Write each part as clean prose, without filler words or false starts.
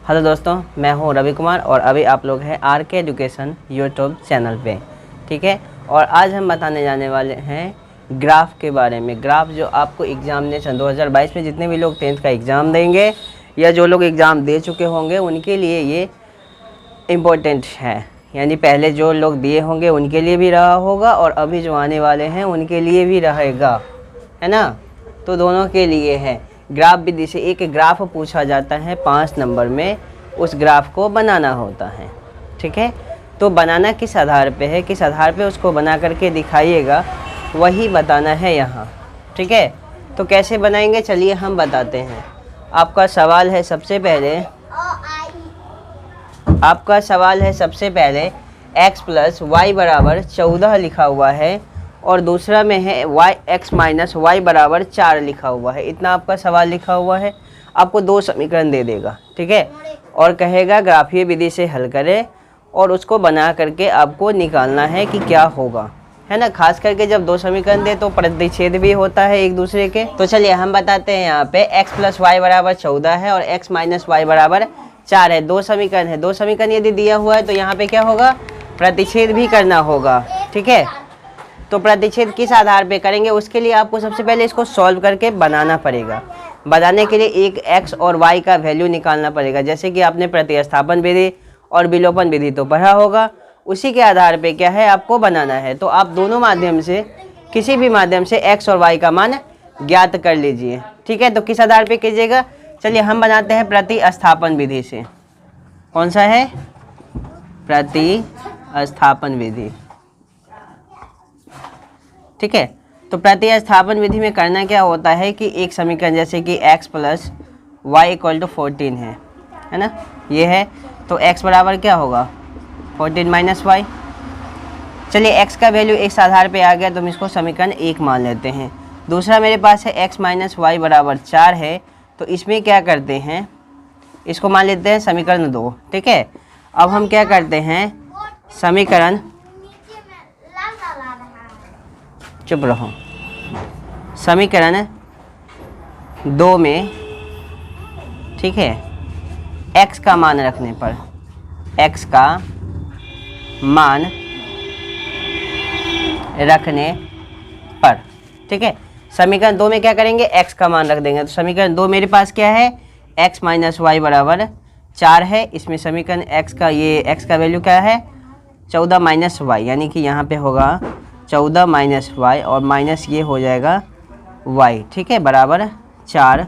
Hello दोस्तों, मैं हूं रवि कुमार और अभी आप लोग हैं आर के एजुकेशन यूट्यूब चैनल पे। ठीक है, और आज हम बताने जाने वाले हैं ग्राफ के बारे में। ग्राफ जो आपको एग्जामिनेशन 2022 में जितने भी लोग 10th का एग्ज़ाम देंगे या जो लोग एग्ज़ाम दे चुके होंगे उनके लिए ये इम्पोर्टेंट है। यानी पहले जो लोग दिए होंगे उनके लिए भी रहा होगा और अभी जो आने वाले हैं उनके लिए भी रहेगा, है ना। तो दोनों के लिए है। ग्राफ विधि से एक ग्राफ पूछा जाता है 5 नंबर में, उस ग्राफ को बनाना होता है। ठीक है, तो बनाना किस आधार पे है, किस आधार पे उसको बना करके दिखाइएगा, वही बताना है यहाँ। ठीक है, तो कैसे बनाएंगे चलिए हम बताते हैं। आपका सवाल है सबसे पहले x प्लस वाई बराबर 14 लिखा हुआ है और दूसरा में है x माइनस वाई बराबर 4 लिखा हुआ है। इतना आपका सवाल लिखा हुआ है। आपको 2 समीकरण दे देगा, ठीक है, और कहेगा ग्राफीय विधि से हल करें और उसको बना करके आपको निकालना है कि क्या होगा, है ना। खास करके जब 2 समीकरण दे तो प्रतिच्छेद भी होता है एक दूसरे के। तो चलिए हम बताते हैं। यहाँ पे x प्लस वाई बराबर 14 है और x माइनस वाई बराबर 4 है। 2 समीकरण है। 2 समीकरण यदि दिया हुआ है तो यहाँ पे क्या होगा, प्रतिच्छेद भी करना होगा। ठीक है, तो प्रतिच्छेद किस आधार पे करेंगे, उसके लिए आपको सबसे पहले इसको सॉल्व करके बनाना पड़ेगा। बनाने के लिए एक x और y का वैल्यू निकालना पड़ेगा। जैसे कि आपने प्रतिस्थापन विधि और विलोपन विधि तो पढ़ा होगा, उसी के आधार पे क्या है आपको बनाना है। तो आप दोनों माध्यम से, किसी भी माध्यम से x और y का मान ज्ञात कर लीजिए। ठीक है, तो किस आधार पे कीजिएगा, चलिए हम बनाते हैं प्रतिस्थापन विधि से। कौन सा है, प्रतिस्थापन विधि। ठीक है, तो प्रतिस्थापन विधि में करना क्या होता है कि एक समीकरण जैसे कि x plus y equal to 14 है ना, ये है। तो x बराबर क्या होगा, 14 माइनस वाई। चलिए x का वैल्यू इस आधार पे आ गया तो हम इसको समीकरण 1 मान लेते हैं। दूसरा मेरे पास है x माइनस वाई बराबर 4 है, तो इसमें क्या करते हैं, इसको मान लेते हैं समीकरण 2। ठीक है, अब हम क्या करते हैं, समीकरण, चुप रहो, समीकरण 2 में, ठीक है, x का मान रखने पर, x का मान रखने पर, ठीक है, समीकरण 2 में क्या करेंगे, x का मान रख देंगे। तो समीकरण 2 मेरे पास क्या है, x माइनस वाई बराबर 4 है। इसमें समीकरण x का, ये x का वैल्यू क्या है, 14 माइनस वाई, यानी कि यहाँ पे होगा 14 माइनस वाई और माइनस ये हो जाएगा y। ठीक है, बराबर 4।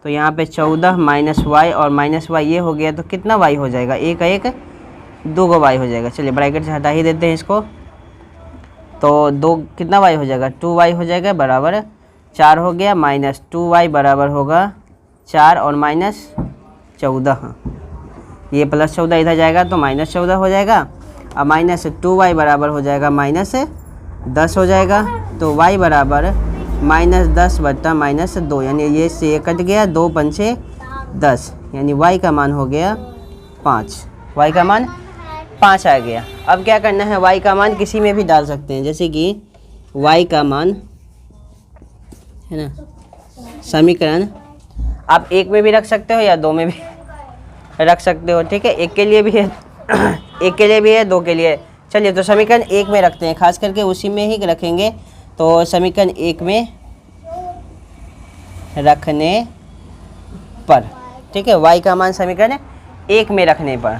तो यहाँ पे 14 माइनस वाई और माइनस वाई ये हो गया, तो कितना y हो जाएगा, 1 का 1 2 को y हो जाएगा। चलिए ब्रैकेट से हटा ही देते हैं इसको। तो 2 कितना y हो जाएगा, 2y हो जाएगा, बराबर 4 हो गया, माइनस 2y बराबर होगा 4 और माइनस 14, ये प्लस 14 इधर जाएगा तो माइनस 14 हो जाएगा। अब माइनस 2y बराबर हो जाएगा माइनस 10 हो जाएगा। तो y बराबर माइनस 10 बट्टा माइनस 2, यानी ये से ये कट गया, 2 पंचे 10, यानी y का मान हो गया 5। y का मान 5 आ गया। अब क्या करना है, y का मान किसी में भी डाल सकते हैं, जैसे कि y का मान, है ना, समीकरण आप 1 में भी रख सकते हो या 2 में भी रख सकते हो। ठीक है, 1 के लिए भी है 1 के लिए भी है, 2 के लिए। चलिए तो समीकरण 1 में रखते हैं, खास करके उसी में ही रखेंगे। तो समीकरण 1 में रखने पर, ठीक है, y का मान समीकरण 1 में रखने पर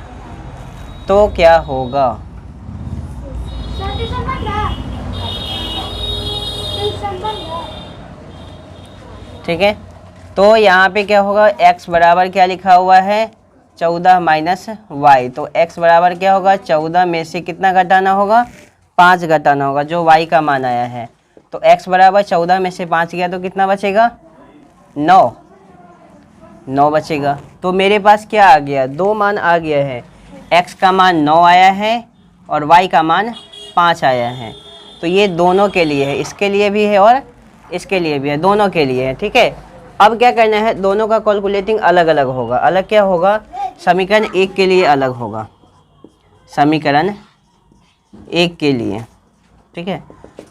तो क्या होगा, ठीक है, तो यहाँ पे क्या होगा, x बराबर क्या लिखा हुआ है, 14 माइनस वाई। तो x बराबर क्या होगा, 14 में से कितना घटाना होगा, 5 घटाना होगा, जो y का मान आया है। तो x बराबर 14 में से 5 गया तो कितना बचेगा, 9 बचेगा। तो मेरे पास क्या आ गया, 2 मान आ गया है, x का मान 9 आया है और y का मान 5 आया है। तो ये दोनों के लिए है, इसके लिए भी है और इसके लिए भी है, दोनों के लिए है। ठीक है, अब क्या करना है, दोनों का कैलकुलेटिंग अलग अलग होगा। अलग क्या होगा, समीकरण 1 के लिए अलग होगा, समीकरण 1 के लिए। ठीक है,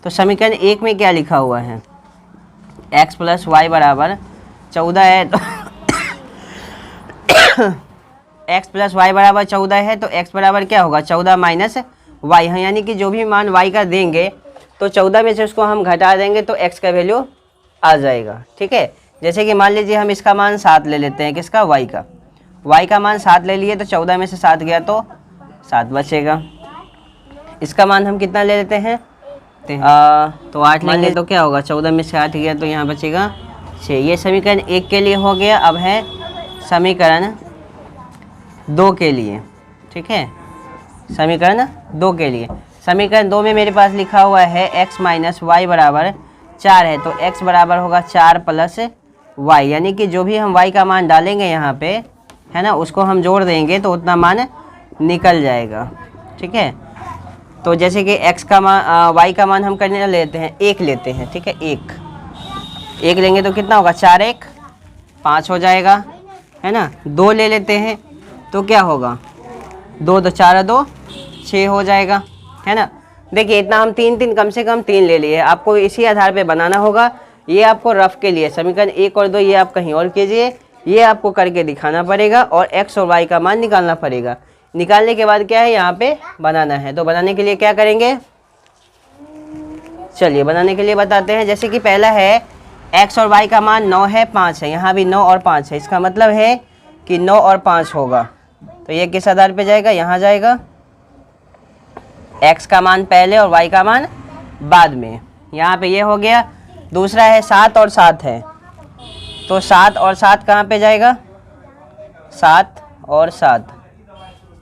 तो समीकरण 1 में क्या लिखा हुआ है, x प्लस वाई बराबर 14 है तो x प्लस वाई बराबर 14 है तो x बराबर क्या होगा 14 माइनस वाई है, यानी कि जो भी मान y का देंगे तो 14 में से उसको हम घटा देंगे तो x का वैल्यू आ जाएगा। ठीक है, जैसे कि मान लीजिए हम इसका मान 7 ले लेते हैं, किसका y का मान 7 ले लिए तो 14 में से 7 गया तो 7 बचेगा। इसका मान हम कितना ले लेते हैं तो 8 लेंगे तो क्या होगा 14 में से 8 गया तो यहाँ बचेगा 6। ये समीकरण 1 के लिए हो गया। अब है समीकरण 2 के लिए। ठीक है, समीकरण 2 के लिए, समीकरण 2 में मेरे पास लिखा हुआ है x माइनस वाई बराबर 4 है तो x बराबर होगा 4 प्लस वाई, यानी कि जो भी हम y का मान डालेंगे यहाँ पे है ना उसको हम जोड़ देंगे तो उतना मान निकल जाएगा। ठीक है, तो जैसे कि x का मान y का मान हम करने लेते हैं 1 लेते हैं। ठीक है, 1 लेंगे तो कितना होगा 4 1 5 हो जाएगा है ना। 2 ले लेते हैं तो क्या होगा 2 तो 4 2 6 हो जाएगा है ना। देखिए इतना हम तीन कम से कम 3 ले लिए, आपको इसी आधार पे बनाना होगा। ये आपको रफ के लिए समीकरण 1 और 2 ये आप कहीं और कीजिए, ये आपको करके दिखाना पड़ेगा और x और y का मान निकालना पड़ेगा। निकालने के बाद क्या है यहाँ पे बनाना है। तो बनाने के लिए क्या करेंगे, चलिए बनाने के लिए बताते हैं। जैसे कि पहला है x और y का मान 9 है 5 है, यहाँ भी 9 और 5 है, इसका मतलब है कि 9 और 5 होगा। तो ये किस आधार पे जाएगा, यहाँ जाएगा, x का मान पहले और y का मान बाद में, यहाँ पे ये हो गया। दूसरा है 7 और 7 है तो 7 और 7 कहाँ पे जाएगा, 7 और 7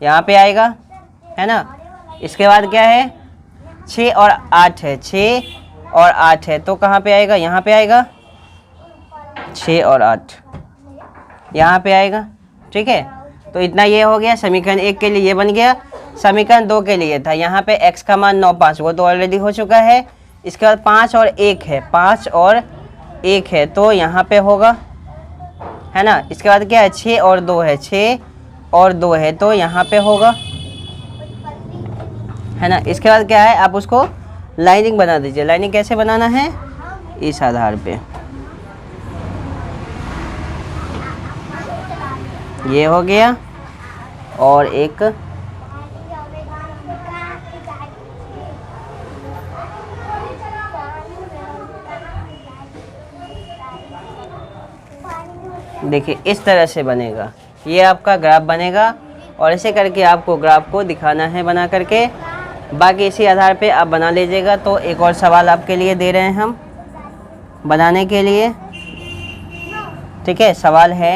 यहाँ पे आएगा है ना। इसके बाद क्या है 6 और 8 है, 6 और 8 है तो कहाँ पे आएगा, यहाँ पे आएगा, 6 और 8 यहाँ पे आएगा। ठीक है, तो इतना ये हो गया। समीकरण 1 के लिए ये बन गया। समीकरण 2 के लिए था यहाँ पे x का मान 9 5 वो तो ऑलरेडी हो चुका है। इसके बाद 5 और 1 है, 5 और 1 है तो यहाँ पे होगा है ना। इसके बाद क्या है 6 और 2 है, 6 और 2 है तो यहाँ पे होगा है ना। इसके बाद क्या है आप उसको लाइनिंग बना दीजिए। लाइनिंग कैसे बनाना है, इस आधार पे ये हो गया और एक देखिए इस तरह से बनेगा, ये आपका ग्राफ बनेगा और ऐसे करके आपको ग्राफ को दिखाना है बना करके। बाकी इसी आधार पे आप बना लीजिएगा। तो एक और सवाल आपके लिए दे रहे हैं हम बनाने के लिए। ठीक है, सवाल है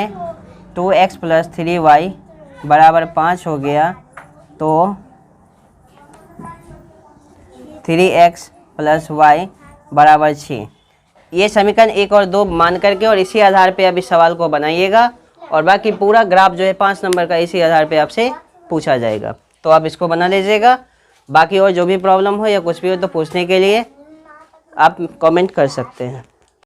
2x प्लस 3y बराबर 5 हो गया तो 3x प्लस y बराबर 6। ये समीकरण 1 और 2 मान करके और इसी आधार पे अब इस सवाल को बनाइएगा और बाकी पूरा ग्राफ जो है 5 नंबर का इसी आधार पे आपसे पूछा जाएगा। तो आप इसको बना लीजिएगा। बाकी और जो भी प्रॉब्लम हो या कुछ भी हो तो पूछने के लिए आप कमेंट कर सकते हैं।